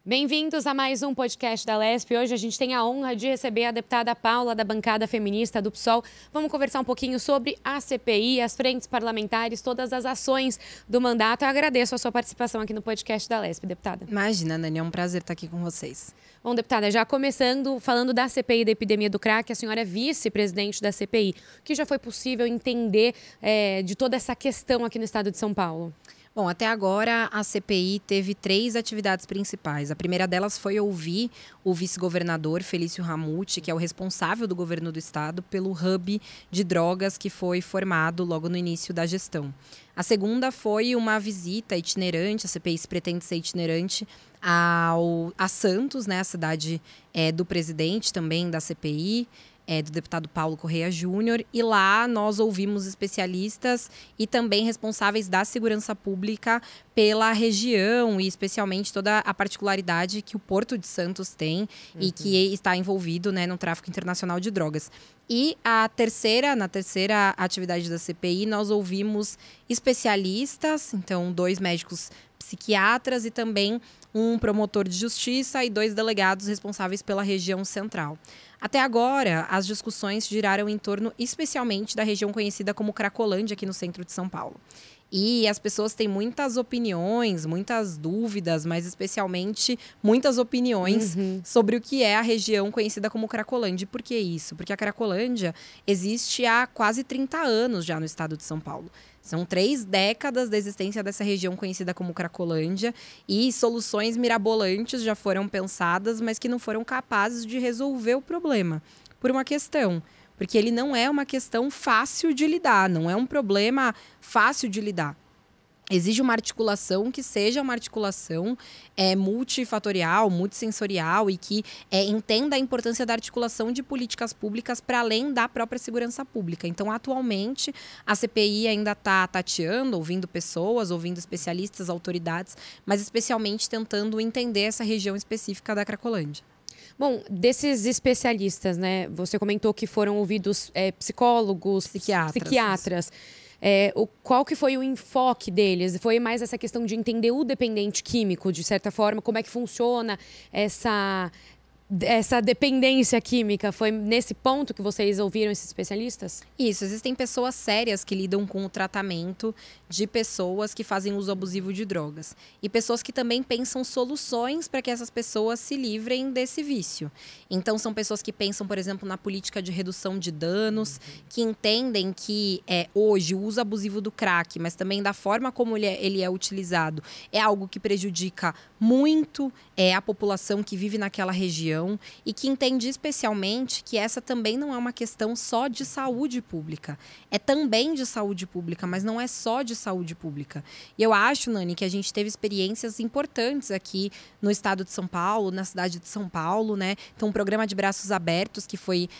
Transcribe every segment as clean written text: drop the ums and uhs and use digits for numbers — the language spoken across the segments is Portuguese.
Bem-vindos a mais um podcast da LESP. Hoje a gente tem a honra de receber a deputada Paula, da bancada feminista do PSOL. Vamos conversar um pouquinho sobre a CPI, as frentes parlamentares, todas as ações do mandato. Eu agradeço a sua participação aqui no podcast da LESP, deputada. Imagina, Nani, é um prazer estar aqui com vocês. Bom, deputada, já começando falando da CPI da epidemia do crack, a senhora é vice-presidente da CPI. O que já foi possível entender de toda essa questão aqui no estado de São Paulo? Bom, até agora a CPI teve 3 atividades principais. A primeira delas foi ouvir o vice-governador Felício Ramute, que é o responsável do governo do estado, pelo hub de drogas que foi formado logo no início da gestão. A segunda foi uma visita itinerante, a CPI pretende ser itinerante, a Santos, né, a cidade do presidente também da CPI, do deputado Paulo Correia Júnior, e lá nós ouvimos especialistas e também responsáveis da segurança pública pela região e especialmente toda a particularidade que o Porto de Santos tem e que está envolvido, né, no tráfico internacional de drogas. E na terceira atividade da CPI, nós ouvimos especialistas, então 2 médicos psiquiatras e também um promotor de justiça e 2 delegados responsáveis pela região central. Até agora, as discussões giraram em torno especialmente da região conhecida como Cracolândia, aqui no centro de São Paulo. E as pessoas têm muitas opiniões, muitas dúvidas, mas especialmente muitas opiniões sobre o que é a região conhecida como Cracolândia. E por que isso? Porque a Cracolândia existe há quase 30 anos já no estado de São Paulo. São 3 décadas da existência dessa região conhecida como Cracolândia e soluções mirabolantes já foram pensadas, mas que não foram capazes de resolver o problema. Por uma questão, porque ele não é uma questão fácil de lidar, não é um problema fácil de lidar. Exige uma articulação que seja uma articulação multifatorial, multissensorial e que entenda a importância da articulação de políticas públicas para além da própria segurança pública. Então, atualmente, a CPI ainda está tateando, ouvindo pessoas, ouvindo especialistas, autoridades, mas especialmente tentando entender essa região específica da Cracolândia. Bom, desses especialistas, né? Você comentou que foram ouvidos psicólogos, psiquiatras. Qual que foi o enfoque deles? Foi mais essa questão de entender o dependente químico, de certa forma, como é que funciona essa dependência química? Foi nesse ponto que vocês ouviram esses especialistas? Isso, existem pessoas sérias que lidam com o tratamento de pessoas que fazem uso abusivo de drogas. E pessoas que também pensam soluções para que essas pessoas se livrem desse vício. Então, são pessoas que pensam, por exemplo, na política de redução de danos, que entendem que hoje o uso abusivo do crack, mas também da forma como ele é utilizado, é algo que prejudica muito a população que vive naquela região e que entende especialmente que essa também não é uma questão só de saúde pública. É também de saúde pública, mas não é só de saúde pública. E eu acho, Nani, que a gente teve experiências importantes aqui no estado de São Paulo, na cidade de São Paulo, né? Então, um programa de braços abertos que foi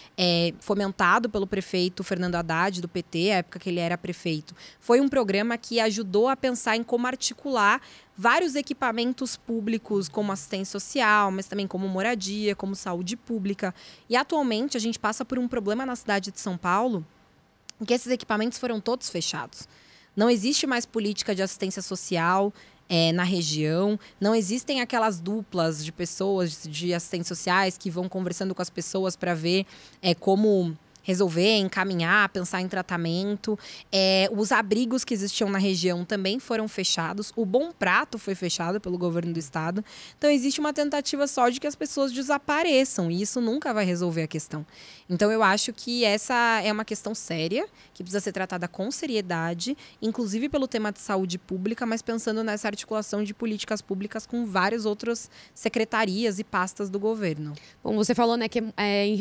fomentado pelo prefeito Fernando Haddad, do PT, à época que ele era prefeito. Foi um programa que ajudou a pensar em como articular vários equipamentos públicos, como assistência social, mas também como moradia, como saúde pública. E atualmente a gente passa por um problema na cidade de São Paulo, em que esses equipamentos foram todos fechados. Não existe mais política de assistência social na região, não existem aquelas duplas de pessoas de assistentes sociais que vão conversando com as pessoas para ver como resolver, encaminhar, pensar em tratamento. Os abrigos que existiam na região também foram fechados. O Bom Prato foi fechado pelo governo do estado. Então, existe uma tentativa só de que as pessoas desapareçam. E isso nunca vai resolver a questão. Então, eu acho que essa é uma questão séria, que precisa ser tratada com seriedade, inclusive pelo tema de saúde pública, mas pensando nessa articulação de políticas públicas com várias outras secretarias e pastas do governo. Bom, você falou, né, que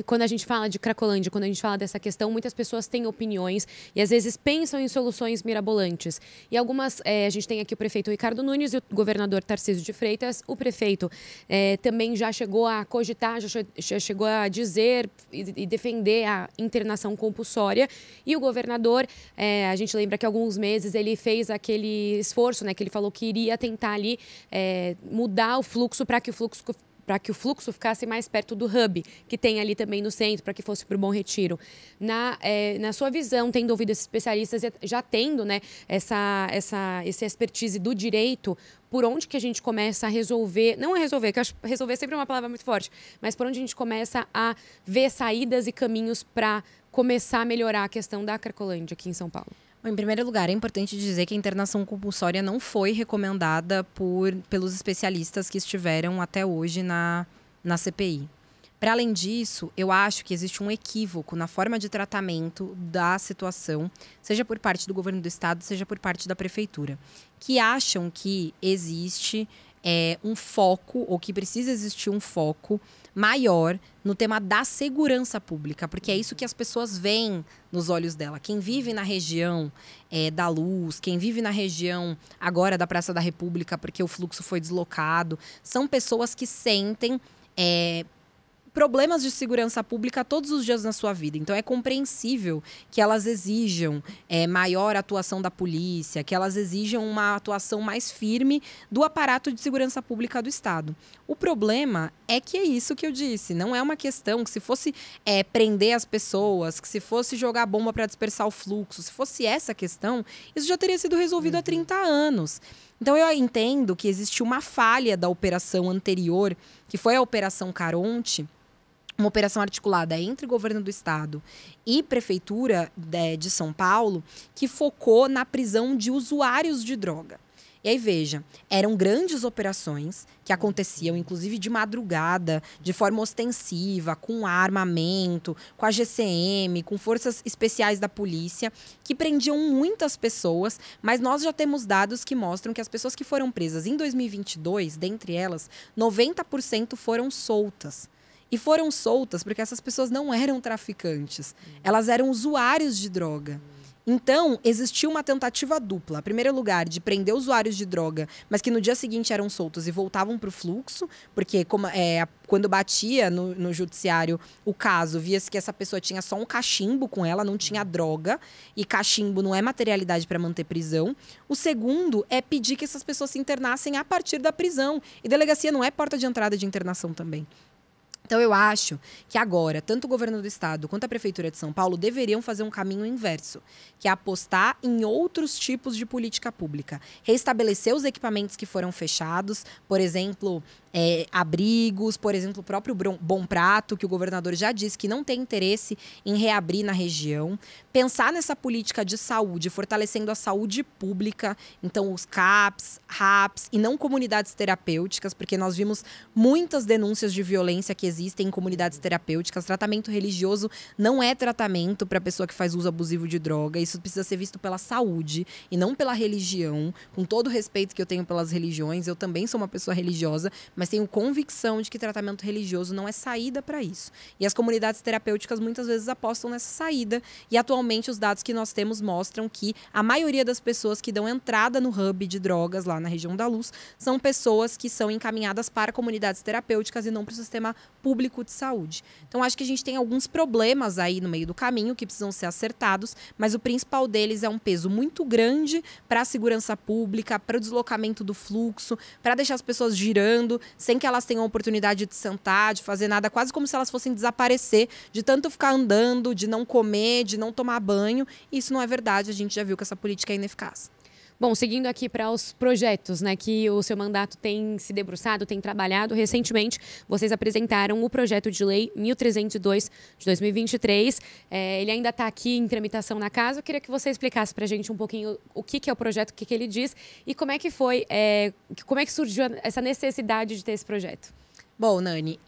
quando a gente fala de Cracolândia, quando a gente fala dessa questão, muitas pessoas têm opiniões e às vezes pensam em soluções mirabolantes. E algumas, a gente tem aqui o prefeito Ricardo Nunes e o governador Tarcísio de Freitas. O prefeito também já chegou a cogitar, já chegou a dizer e defender a internação compulsória. E o governador, a gente lembra que há alguns meses ele fez aquele esforço, né, que ele falou que iria tentar ali mudar o fluxo para que o fluxo para que o fluxo ficasse mais perto do hub, que tem ali também no centro, para que fosse para o Bom Retiro. Na sua visão, tendo ouvido esses especialistas, já tendo, né, esse expertise do direito, por onde que a gente começa a resolver, não a resolver, que eu acho resolver sempre é uma palavra muito forte, mas por onde a gente começa a ver saídas e caminhos para começar a melhorar a questão da Cracolândia aqui em São Paulo? Bom, em primeiro lugar, é importante dizer que a internação compulsória não foi recomendada pelos especialistas que estiveram até hoje na CPI. Para além disso, eu acho que existe um equívoco na forma de tratamento da situação, seja por parte do governo do estado, seja por parte da prefeitura, que acham que existe um foco, ou que precisa existir um foco maior no tema da segurança pública, porque é isso que as pessoas veem nos olhos dela. Quem vive na região da Luz, quem vive na região agora da Praça da República, porque o fluxo foi deslocado, são pessoas que sentem problemas de segurança pública todos os dias na sua vida. Então, é compreensível que elas exijam maior atuação da polícia, que elas exijam uma atuação mais firme do aparato de segurança pública do Estado. O problema é que é isso que eu disse. Não é uma questão que se fosse prender as pessoas, que se fosse jogar bomba para dispersar o fluxo, se fosse essa questão, isso já teria sido resolvido há 30 anos. Então, eu entendo que existe uma falha da operação anterior, que foi a Operação Caronte, uma operação articulada entre o governo do estado e prefeitura de São Paulo, que focou na prisão de usuários de droga. E aí, veja, eram grandes operações que aconteciam, inclusive de madrugada, de forma ostensiva, com armamento, com a GCM, com forças especiais da polícia, que prendiam muitas pessoas, mas nós já temos dados que mostram que as pessoas que foram presas em 2022, dentre elas, 90% foram soltas. E foram soltas porque essas pessoas não eram traficantes, elas eram usuários de droga. Então, existiu uma tentativa dupla. Em primeiro lugar, de prender usuários de droga, mas que no dia seguinte eram soltos e voltavam para o fluxo, porque quando batia no judiciário o caso, via-se que essa pessoa tinha só um cachimbo com ela, não tinha droga, e cachimbo não é materialidade para manter prisão. O segundo é pedir que essas pessoas se internassem a partir da prisão. E delegacia não é porta de entrada de internação também. Então, eu acho que agora, tanto o governo do estado quanto a prefeitura de São Paulo deveriam fazer um caminho inverso, que é apostar em outros tipos de política pública. Restabelecer os equipamentos que foram fechados, por exemplo, abrigos, por exemplo, o próprio Bom Prato, que o governador já disse que não tem interesse em reabrir na região. Pensar nessa política de saúde, fortalecendo a saúde pública, então os CAPs, RAPs e não comunidades terapêuticas, porque nós vimos muitas denúncias de violência que existem em comunidades terapêuticas. Tratamento religioso não é tratamento para pessoa que faz uso abusivo de droga. Isso precisa ser visto pela saúde e não pela religião. Com todo o respeito que eu tenho pelas religiões, eu também sou uma pessoa religiosa, mas tenho convicção de que tratamento religioso não é saída para isso. E as comunidades terapêuticas muitas vezes apostam nessa saída. E atualmente os dados que nós temos mostram que a maioria das pessoas que dão entrada no hub de drogas lá na região da Luz são pessoas que são encaminhadas para comunidades terapêuticas e não para o sistema público de saúde. Então, acho que a gente tem alguns problemas aí no meio do caminho que precisam ser acertados, mas o principal deles é um peso muito grande para a segurança pública, para o deslocamento do fluxo, para deixar as pessoas girando, sem que elas tenham a oportunidade de sentar, de fazer nada, quase como se elas fossem desaparecer, de tanto ficar andando, de não comer, de não tomar banho. Isso não é verdade, a gente já viu que essa política é ineficaz. Bom, seguindo aqui para os projetos, né, que o seu mandato tem se debruçado, tem trabalhado. Recentemente, vocês apresentaram o projeto de lei 1302 de 2023. Ele ainda está aqui em tramitação na casa. Eu queria que você explicasse para a gente um pouquinho o que é o projeto, o que ele diz e como é que foi, como é que surgiu essa necessidade de ter esse projeto. Bom, Nani,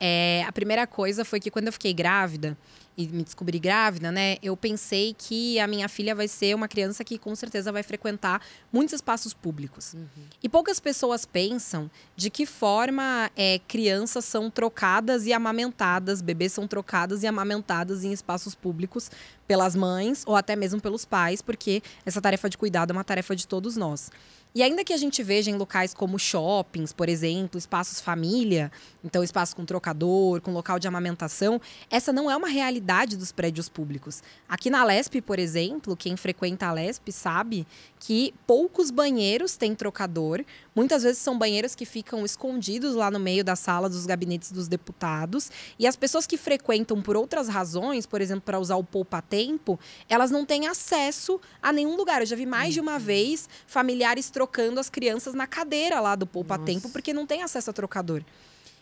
a primeira coisa foi que quando eu fiquei grávida e me descobri grávida, né, eu pensei que a minha filha vai ser uma criança que com certeza vai frequentar muitos espaços públicos. E poucas pessoas pensam de que forma crianças são trocadas e amamentadas, bebês são trocadas e amamentadas em espaços públicos pelas mães ou até mesmo pelos pais, porque essa tarefa de cuidado é uma tarefa de todos nós. E ainda que a gente veja em locais como shoppings, por exemplo, espaços família, então espaço com trocador, com local de amamentação, essa não é uma realidade dos prédios públicos. Aqui na Lesp, por exemplo, quem frequenta a Lesp sabe que poucos banheiros têm trocador, Muitas vezes são banheiros que ficam escondidos lá no meio da sala dos gabinetes dos deputados. E as pessoas que frequentam por outras razões, por exemplo, para usar o poupa-tempo, elas não têm acesso a nenhum lugar. Eu já vi mais de uma vez familiares trocando as crianças na cadeira lá do poupa-tempo, porque não tem acesso a trocador.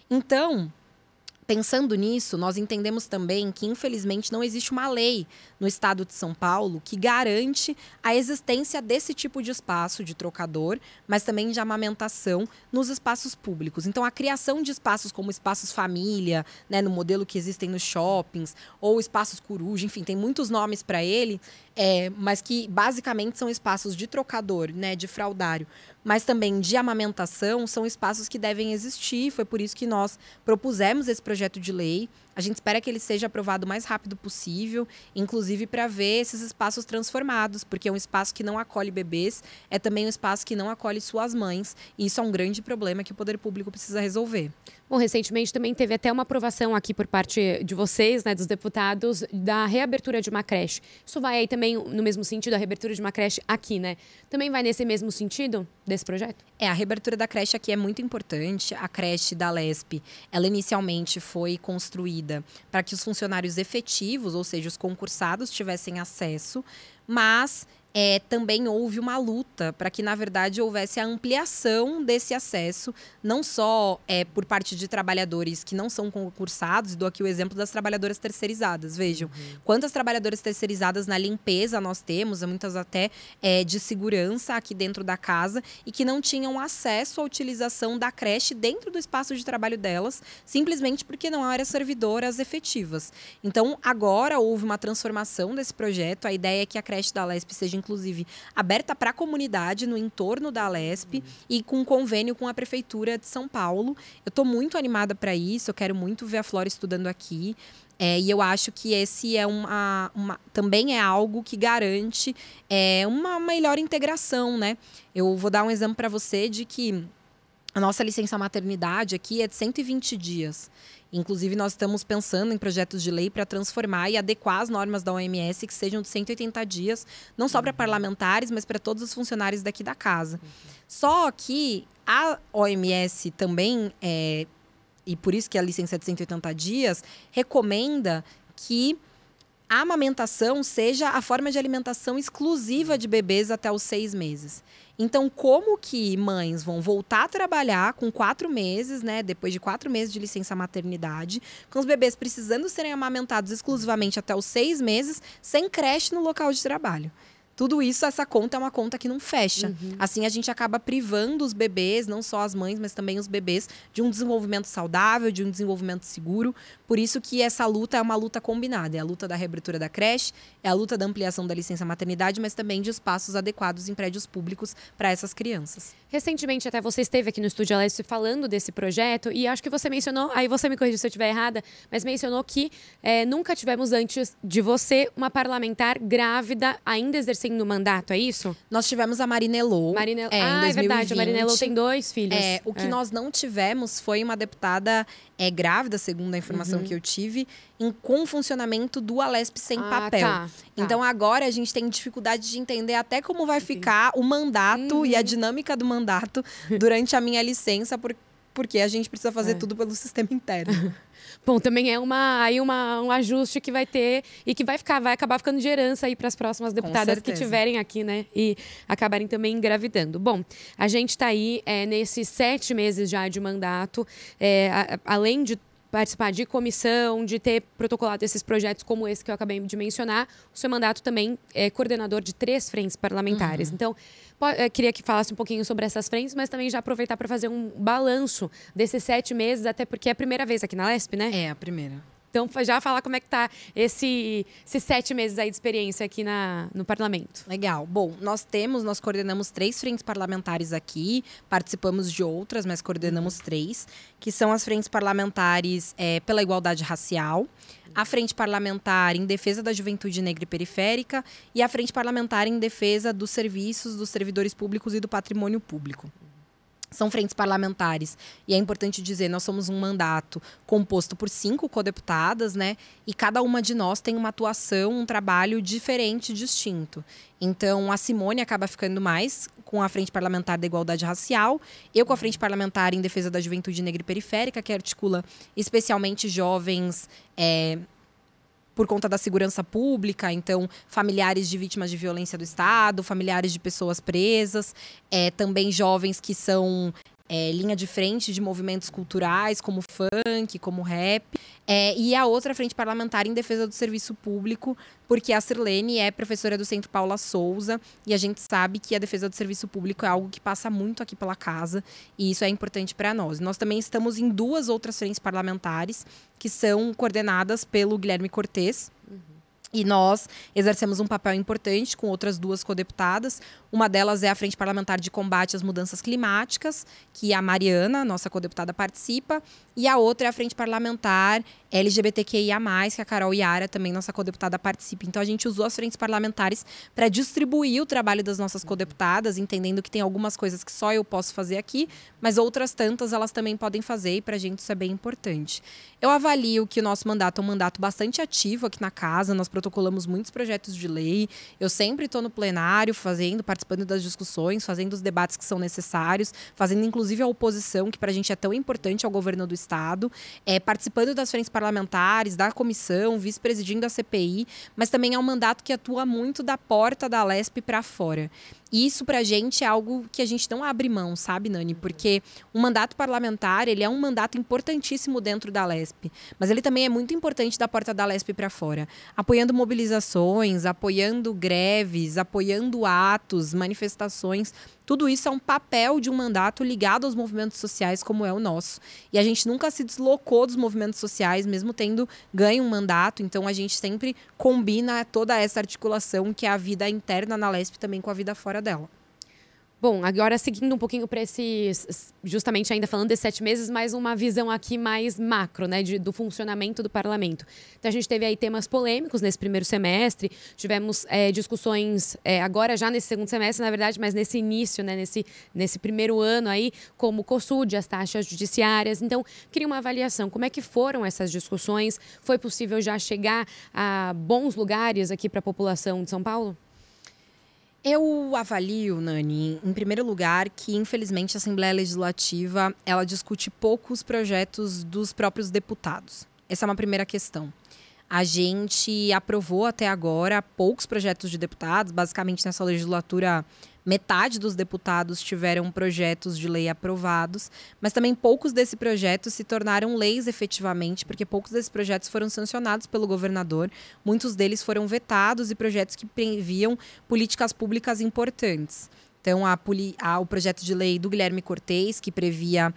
Então, pensando nisso, nós entendemos também que, infelizmente, não existe uma lei no estado de São Paulo que garante a existência desse tipo de espaço de trocador, mas também de amamentação nos espaços públicos. Então, a criação de espaços como espaços família, né, no modelo que existem nos shoppings, ou espaços coruja, enfim, tem muitos nomes para ele, mas que basicamente são espaços de trocador, né, de fraldário, mas também de amamentação, são espaços que devem existir. Foi por isso que nós propusemos esse projeto de lei. A gente espera que ele seja aprovado o mais rápido possível, inclusive para ver esses espaços transformados, porque é um espaço que não acolhe bebês, é também um espaço que não acolhe suas mães, e isso é um grande problema que o poder público precisa resolver. Bom, recentemente também teve até uma aprovação aqui por parte de vocês, né, dos deputados, da reabertura de uma creche. Isso vai aí também no mesmo sentido, a reabertura de uma creche aqui, né? Também vai nesse mesmo sentido desse projeto? A reabertura da creche aqui é muito importante. A creche da Alesp, ela inicialmente foi construída para que os funcionários efetivos, ou seja, os concursados, tivessem acesso, mas também houve uma luta para que, na verdade, houvesse a ampliação desse acesso, não só por parte de trabalhadores que não são concursados, e dou aqui o exemplo das trabalhadoras terceirizadas. Vejam, quantas trabalhadoras terceirizadas na limpeza nós temos, muitas até de segurança aqui dentro da casa, e que não tinham acesso à utilização da creche dentro do espaço de trabalho delas, simplesmente porque não eram servidoras efetivas. Então, agora houve uma transformação desse projeto. A ideia é que a creche da Alesp seja, inclusive, aberta para a comunidade no entorno da Alesp e com convênio com a Prefeitura de São Paulo. Eu estou muito animada para isso, eu quero muito ver a Flora estudando aqui. E eu acho que esse também é algo que garante uma melhor integração, né? Eu vou dar um exemplo para você de que a nossa licença maternidade aqui é de 120 dias. Inclusive, nós estamos pensando em projetos de lei para transformar e adequar as normas da OMS que sejam de 180 dias, não só para parlamentares, mas para todos os funcionários daqui da casa. Só que a OMS também, e por isso que a licença é de 180 dias, recomenda que a amamentação seja a forma de alimentação exclusiva de bebês até os 6 meses. Então, como que mães vão voltar a trabalhar com 4 meses, né? Depois de 4 meses de licença maternidade, com os bebês precisando serem amamentados exclusivamente até os 6 meses, sem creche no local de trabalho? Tudo isso, essa conta é uma conta que não fecha. Assim, a gente acaba privando os bebês, não só as mães, mas também os bebês, de um desenvolvimento saudável, de um desenvolvimento seguro. Por isso que essa luta é uma luta combinada. É a luta da reabertura da creche, é a luta da ampliação da licença maternidade, mas também de espaços adequados em prédios públicos para essas crianças. Recentemente, até você esteve aqui no Estúdio Alesp falando desse projeto, e acho que você mencionou, aí você me corrija se eu estiver errada, mas mencionou que nunca tivemos antes de você uma parlamentar grávida ainda exercendo no mandato, é isso? Nós tivemos a Marina Elô. Em 2020. É verdade, a Marina Elô tem 2 filhos. O que nós não tivemos foi uma deputada grávida, segundo a informação que eu tive, com o funcionamento do Alesp sem papel. Tá. Então, agora a gente tem dificuldade de entender até como vai ficar o mandato e a dinâmica do mandato durante a minha licença, porque a gente precisa fazer tudo pelo sistema interno. Bom, também é um ajuste que vai ter e que vai acabar ficando de herança aí para as próximas deputadas que tiverem aqui, né? E acabarem também engravidando. Bom, a gente está aí nesses 7 meses já de mandato, além de participar de comissão, de ter protocolado esses projetos como esse que eu acabei de mencionar. O seu mandato também é coordenador de 3 frentes parlamentares. Então, queria que falasse um pouquinho sobre essas frentes, mas também já aproveitar para fazer um balanço desses 7 meses, até porque é a primeira vez aqui na Alesp, né? É a primeira. Então, já falar como é que tá esses 7 meses aí de experiência aqui no parlamento. Legal. Bom, nós coordenamos 3 frentes parlamentares aqui, participamos de outras, mas coordenamos 3, que são as frentes parlamentares pela igualdade racial, a frente parlamentar em defesa da juventude negra e periférica e a frente parlamentar em defesa dos serviços, dos servidores públicos e do patrimônio público. São frentes parlamentares. E é importante dizer, nós somos um mandato composto por 5 codeputadas, né? E cada uma de nós tem uma atuação, um trabalho diferente, distinto. Então, a Simone acaba ficando mais com a Frente Parlamentar da Igualdade Racial, eu com a Frente Parlamentar em Defesa da Juventude Negra e Periférica, que articula especialmente jovens por conta da segurança pública, então familiares de vítimas de violência do Estado, familiares de pessoas presas, também jovens que são linha de frente de movimentos culturais, como funk, como rap, e a outra frente parlamentar em defesa do serviço público, porque a Sirlene é professora do Centro Paula Souza, e a gente sabe que a defesa do serviço público é algo que passa muito aqui pela casa, e isso é importante para nós. Nós também estamos em 2 outras frentes parlamentares, que são coordenadas pelo Guilherme Cortes, e nós exercemos um papel importante com outras 2 codeputadas. Uma delas é a Frente Parlamentar de Combate às Mudanças Climáticas, que a Mariana, nossa codeputada, participa. E a outra é a Frente Parlamentar LGBTQIA+, que a Carol Yara, também nossa codeputada, participa. Então, a gente usou as frentes parlamentares para distribuir o trabalho das nossas codeputadas, entendendo que tem algumas coisas que só eu posso fazer aqui, mas outras tantas elas também podem fazer, e para a gente isso é bem importante. Eu avalio que o nosso mandato é um mandato bastante ativo aqui na casa, nós protocolamos muitos projetos de lei, eu sempre estou no plenário participando das discussões, fazendo os debates que são necessários, fazendo inclusive a oposição, que para a gente é tão importante ao governo do Estado, participando das frentes parlamentares, da comissão, vice-presidindo a CPI, mas também é um mandato que atua muito da porta da Alesp para fora. E isso, para a gente, é algo que a gente não abre mão, sabe, Nani? Porque o mandato parlamentar, ele é um mandato importantíssimo dentro da Alesp, mas ele também é muito importante da porta da Alesp para fora, apoiando mobilizações, apoiando greves, apoiando atos, manifestações. Tudo isso é um papel de um mandato ligado aos movimentos sociais, como é o nosso. E a gente nunca se deslocou dos movimentos sociais, mesmo tendo ganho um mandato. Então, a gente sempre combina toda essa articulação, que é a vida interna na Alesp, também com a vida fora dela. Bom, agora seguindo um pouquinho para esses, justamente ainda falando desses 7 meses, mas uma visão aqui mais macro, né, do funcionamento do parlamento. Então, a gente teve aí temas polêmicos nesse primeiro semestre, tivemos discussões agora já nesse segundo semestre, na verdade, mas nesse início, né, nesse primeiro ano aí, como o COSUD, as taxas judiciárias. Então, queria uma avaliação, como é que foram essas discussões? Foi possível já chegar a bons lugares aqui para a população de São Paulo? Eu avalio, Nani, em primeiro lugar, que infelizmente a Assembleia Legislativa ela discute poucos projetos dos próprios deputados. Essa é uma primeira questão. A gente aprovou até agora poucos projetos de deputados, basicamente nessa legislatura metade dos deputados tiveram projetos de lei aprovados, mas também poucos desses projetos se tornaram leis efetivamente, porque poucos desses projetos foram sancionados pelo governador, muitos deles foram vetados e projetos que previam políticas públicas importantes. Então, o projeto de lei do Guilherme Cortes, que previa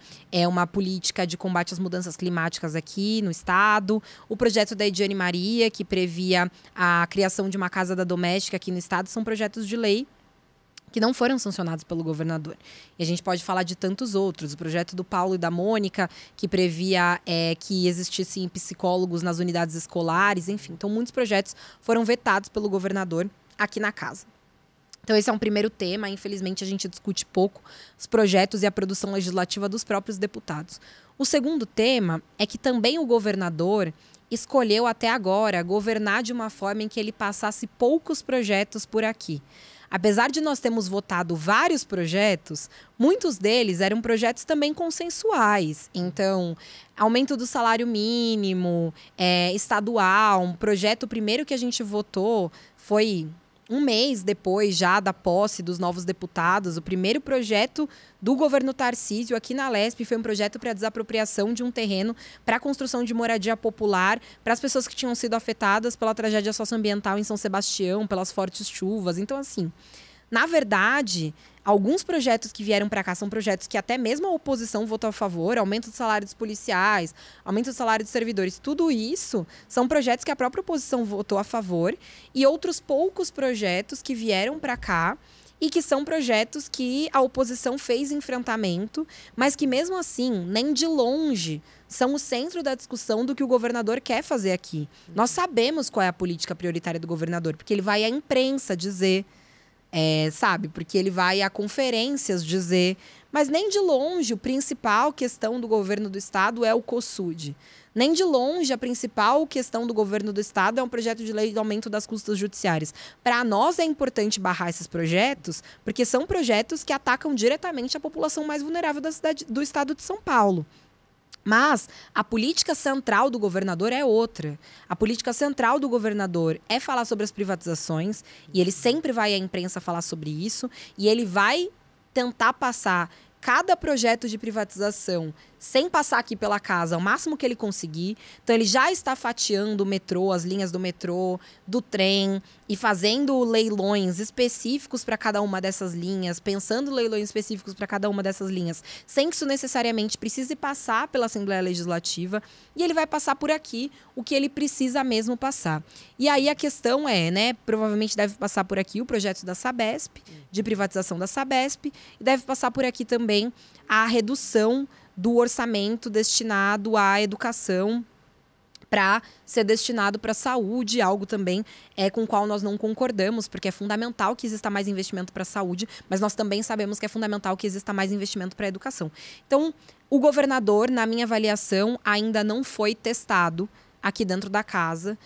uma política de combate às mudanças climáticas aqui no estado. O projeto da Ediane Maria, que previa a criação de uma casa da doméstica aqui no estado. São projetos de lei que não foram sancionados pelo governador. E a gente pode falar de tantos outros. O projeto do Paulo e da Mônica, que previa que existissem psicólogos nas unidades escolares, enfim. Então, muitos projetos foram vetados pelo governador aqui na casa. Então, esse é um primeiro tema. Infelizmente, a gente discute pouco os projetos e a produção legislativa dos próprios deputados. O segundo tema é que também o governador escolheu até agora governar de uma forma em que ele passasse poucos projetos por aqui. Apesar de nós termos votado vários projetos, muitos deles eram projetos também consensuais. Então, aumento do salário mínimo, estadual, um projeto primeiro que a gente votou foi um mês depois já da posse dos novos deputados. O primeiro projeto do governo Tarcísio aqui na Alesp foi um projeto para desapropriação de um terreno para a construção de moradia popular para as pessoas que tinham sido afetadas pela tragédia socioambiental em São Sebastião, pelas fortes chuvas. Então, assim, na verdade, alguns projetos que vieram para cá são projetos que até mesmo a oposição votou a favor, aumento do salário dos policiais, aumento do salário dos servidores, tudo isso são projetos que a própria oposição votou a favor e outros poucos projetos que vieram para cá e que são projetos que a oposição fez enfrentamento, mas que mesmo assim, nem de longe, são o centro da discussão do que o governador quer fazer aqui. Nós sabemos qual é a política prioritária do governador, porque ele vai à imprensa dizer, sabe? Porque ele vai a conferências dizer... Mas nem de longe a principal questão do governo do estado é o COSUD. Nem de longe a principal questão do governo do estado é um projeto de lei de aumento das custas judiciárias. Para nós é importante barrar esses projetos, porque são projetos que atacam diretamente a população mais vulnerável do estado de São Paulo. Mas a política central do governador é outra. A política central do governador é falar sobre as privatizações, e ele sempre vai à imprensa falar sobre isso, e ele vai tentar passar cada projeto de privatização sem passar aqui pela casa, o máximo que ele conseguir. Então, ele já está fatiando o metrô, as linhas do metrô, do trem, e fazendo leilões específicos para cada uma dessas linhas, pensando leilões específicos para cada uma dessas linhas, sem que isso necessariamente precise passar pela Assembleia Legislativa, e ele vai passar por aqui o que ele precisa mesmo passar. E aí a questão é, né, provavelmente deve passar por aqui o projeto da Sabesp, de privatização da Sabesp, e deve passar por aqui também a redução do orçamento destinado à educação para ser destinado para a saúde, algo também com o qual nós não concordamos, porque é fundamental que exista mais investimento para a saúde, mas nós também sabemos que é fundamental que exista mais investimento para a educação. Então, o governador, na minha avaliação, ainda não foi testado aqui dentro da casa.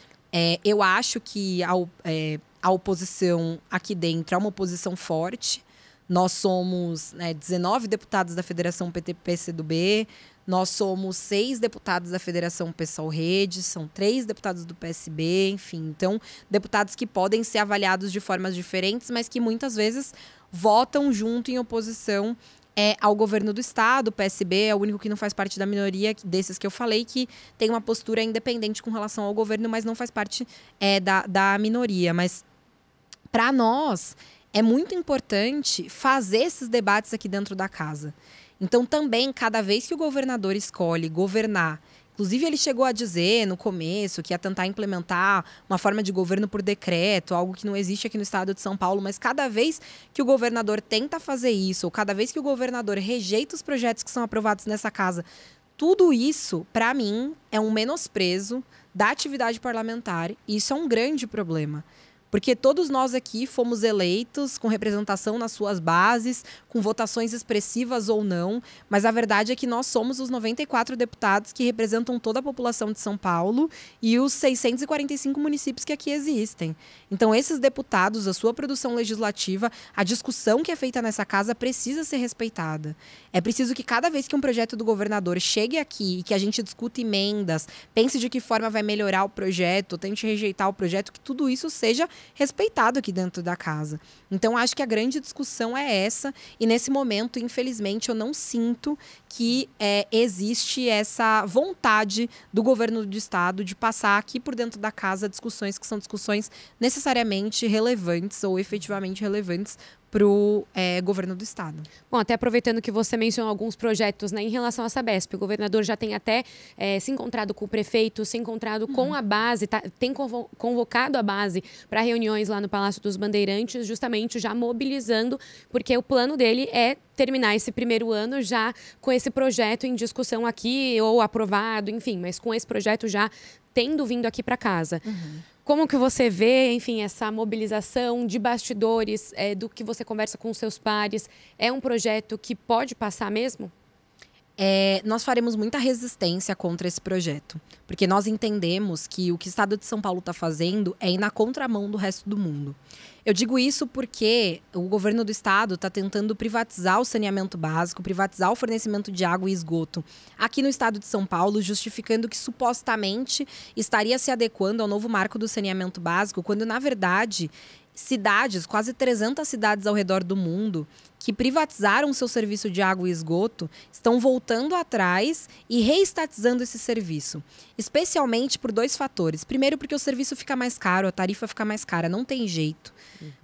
Eu acho que a oposição aqui dentro é uma oposição forte. Nós somos 19 deputados da Federação PT-PCdoB, nós somos 6 deputados da Federação PSOL-Rede, são 3 deputados do PSB, enfim. Então, deputados que podem ser avaliados de formas diferentes, mas que muitas vezes votam junto em oposição ao governo do estado. O PSB é o único que não faz parte da minoria desses que eu falei, que tem uma postura independente com relação ao governo, mas não faz parte da minoria. Mas, para nós... é muito importante fazer esses debates aqui dentro da casa. Então, também, cada vez que o governador escolhe governar, inclusive ele chegou a dizer no começo que ia tentar implementar uma forma de governo por decreto, algo que não existe aqui no estado de São Paulo, mas cada vez que o governador tenta fazer isso, ou cada vez que o governador rejeita os projetos que são aprovados nessa casa, tudo isso, para mim, é um menosprezo da atividade parlamentar, e isso é um grande problema. Porque todos nós aqui fomos eleitos com representação nas suas bases, com votações expressivas ou não, mas a verdade é que nós somos os 94 deputados que representam toda a população de São Paulo e os 645 municípios que aqui existem. Então, esses deputados, a sua produção legislativa, a discussão que é feita nessa casa precisa ser respeitada. É preciso que cada vez que um projeto do governador chegue aqui e que a gente discuta emendas, pense de que forma vai melhorar o projeto, tente rejeitar o projeto, que tudo isso seja respeitado aqui dentro da casa. Então, acho que a grande discussão é essa, e nesse momento, infelizmente, eu não sinto que existe essa vontade do governo do estado de passar aqui por dentro da casa discussões que são discussões necessariamente relevantes ou efetivamente relevantes para o governo do estado. Bom, até aproveitando que você mencionou alguns projetos, né, em relação à Sabesp, o governador já tem até se encontrado com o prefeito, se encontrado com a base, tem convocado a base para reuniões lá no Palácio dos Bandeirantes, justamente já mobilizando, porque o plano dele é terminar esse primeiro ano já com esse projeto em discussão aqui, ou aprovado, enfim, mas com esse projeto já tendo vindo aqui para casa. Como que você vê, enfim, essa mobilização de bastidores, do que você conversa com os seus pares? É um projeto que pode passar mesmo? Nós faremos muita resistência contra esse projeto, porque nós entendemos que o que o estado de São Paulo está fazendo é ir na contramão do resto do mundo. Eu digo isso porque o governo do estado está tentando privatizar o saneamento básico, privatizar o fornecimento de água e esgoto aqui no estado de São Paulo, justificando que supostamente estaria se adequando ao novo marco do saneamento básico, quando na verdade cidades, quase 300 cidades ao redor do mundo, que privatizaram seu serviço de água e esgoto, estão voltando atrás e reestatizando esse serviço. Especialmente por 2 fatores. Primeiro, porque o serviço fica mais caro, a tarifa fica mais cara, não tem jeito.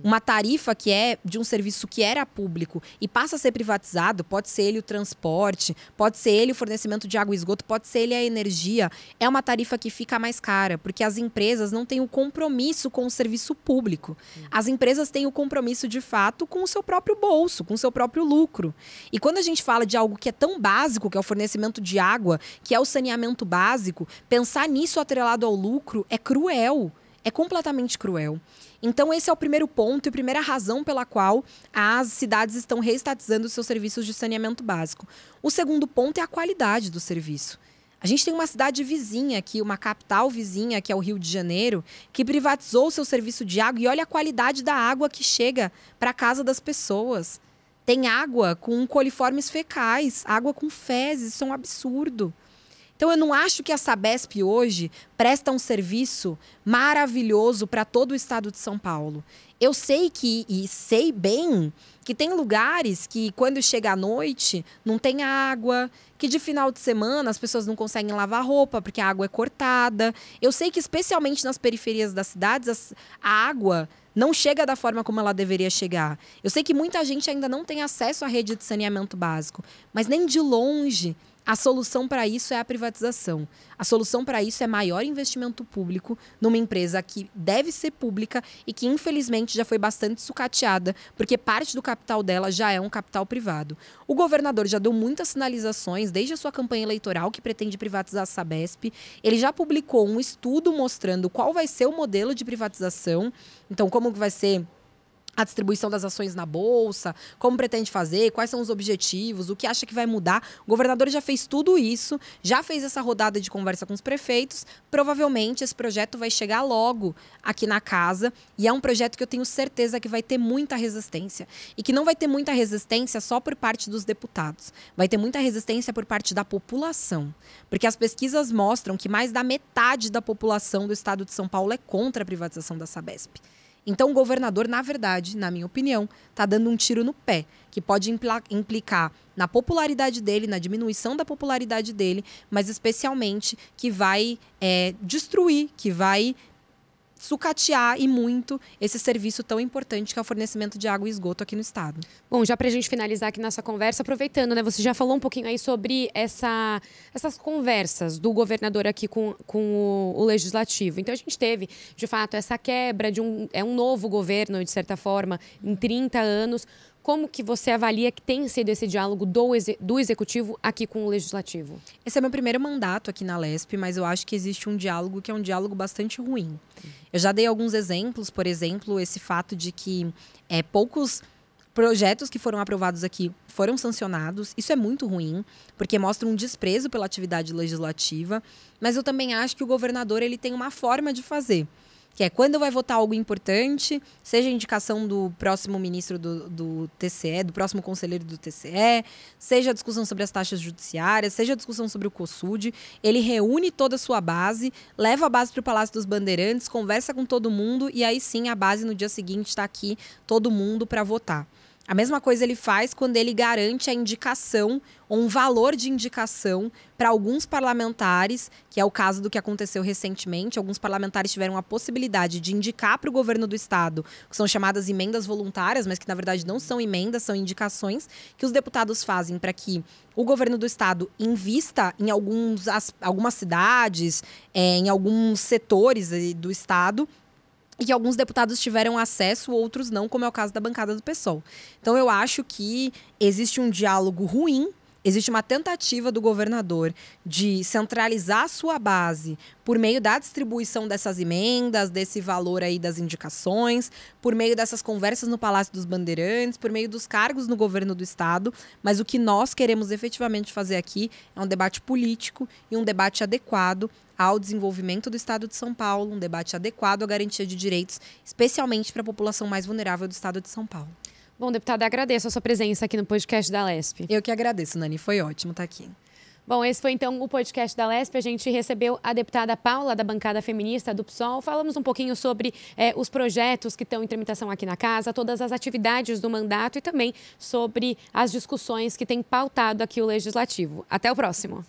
Uma tarifa que é de um serviço que era público e passa a ser privatizado, pode ser ele o transporte, pode ser ele o fornecimento de água e esgoto, pode ser ele a energia, é uma tarifa que fica mais cara, porque as empresas não têm o compromisso com o serviço público. As empresas têm o compromisso, de fato, com o seu próprio bolso, com o seu próprio lucro. E quando a gente fala de algo que é tão básico, que é o fornecimento de água, que é o saneamento básico, pensar nisso atrelado ao lucro é cruel. é completamente cruel. Então, esse é o primeiro ponto e a primeira razão pela qual as cidades estão reestatizando os seus serviços de saneamento básico. O segundo ponto é a qualidade do serviço. A gente tem uma cidade vizinha aqui, uma capital vizinha, que é o Rio de Janeiro, que privatizou o seu serviço de água e olha a qualidade da água que chega para a casa das pessoas. Tem água com coliformes fecais, água com fezes, isso é um absurdo. Então, eu não acho que a Sabesp hoje presta um serviço maravilhoso para todo o estado de São Paulo. Eu sei e sei bem que tem lugares que, quando chega à noite, não tem água, que de final de semana as pessoas não conseguem lavar roupa porque a água é cortada. Eu sei que, especialmente nas periferias das cidades, a água não chega da forma como ela deveria chegar. Eu sei que muita gente ainda não tem acesso à rede de saneamento básico, mas nem de longe a solução para isso é a privatização. A solução para isso é maior investimento público numa empresa que deve ser pública e que, infelizmente, já foi bastante sucateada, porque parte do capital dela já é um capital privado. O governador já deu muitas sinalizações, desde a sua campanha eleitoral, que pretende privatizar a Sabesp. Ele já publicou um estudo mostrando qual vai ser o modelo de privatização. Então, como vai ser a distribuição das ações na Bolsa, como pretende fazer, quais são os objetivos, o que acha que vai mudar. O governador já fez tudo isso, já fez essa rodada de conversa com os prefeitos. Provavelmente esse projeto vai chegar logo aqui na casa e é um projeto que eu tenho certeza que vai ter muita resistência. E que não vai ter muita resistência só por parte dos deputados. Vai ter muita resistência por parte da população. Porque as pesquisas mostram que mais da metade da população do estado de São Paulo é contra a privatização da Sabesp. Então, o governador, na verdade, na minha opinião, está dando um tiro no pé, que pode implicar na popularidade dele, na diminuição da popularidade dele, mas especialmente que vai destruir, que vai sucatear e muito esse serviço tão importante que é o fornecimento de água e esgoto aqui no estado. Bom, já para a gente finalizar aqui nossa conversa, aproveitando, né, você já falou um pouquinho aí sobre essas conversas do governador aqui com o legislativo. Então, a gente teve, de fato, essa quebra de um novo governo, de certa forma, em 30 anos. Como que você avalia que tem sido esse diálogo do executivo aqui com o legislativo? Esse é meu primeiro mandato aqui na Lesp, mas eu acho que existe um diálogo que é um diálogo bastante ruim. Eu já dei alguns exemplos, por exemplo, esse fato de que poucos projetos que foram aprovados aqui foram sancionados. Isso é muito ruim, porque mostra um desprezo pela atividade legislativa. Mas eu também acho que o governador ele tem uma forma de fazer, que é quando vai votar algo importante, seja a indicação do próximo ministro do TCE, do próximo conselheiro do TCE, seja a discussão sobre as taxas judiciárias, seja a discussão sobre o COSUD, ele reúne toda a sua base, leva a base para o Palácio dos Bandeirantes, conversa com todo mundo e aí sim a base no dia seguinte está aqui, todo mundo para votar. A mesma coisa ele faz quando ele garante a indicação ou um valor de indicação para alguns parlamentares, que é o caso do que aconteceu recentemente. Alguns parlamentares tiveram a possibilidade de indicar para o governo do estado, que são chamadas emendas voluntárias, mas que na verdade não são emendas, são indicações que os deputados fazem para que o governo do estado invista em algumas cidades, em alguns setores do estado, e que alguns deputados tiveram acesso, outros não, como é o caso da bancada do PSOL. Então, eu acho que existe um diálogo ruim, existe uma tentativa do governador de centralizar a sua base por meio da distribuição dessas emendas, desse valor aí das indicações, por meio dessas conversas no Palácio dos Bandeirantes, por meio dos cargos no governo do estado. Mas o que nós queremos efetivamente fazer aqui é um debate político e um debate adequado ao desenvolvimento do estado de São Paulo, um debate adequado à garantia de direitos, especialmente para a população mais vulnerável do estado de São Paulo. Bom, deputada, agradeço a sua presença aqui no podcast da Lesp. Eu que agradeço, Nani. Foi ótimo estar aqui. Bom, esse foi então o podcast da Lesp. A gente recebeu a deputada Paula, da bancada feminista do PSOL. Falamos um pouquinho sobre os projetos que estão em tramitação aqui na casa, todas as atividades do mandato e também sobre as discussões que têm pautado aqui o Legislativo. Até o próximo.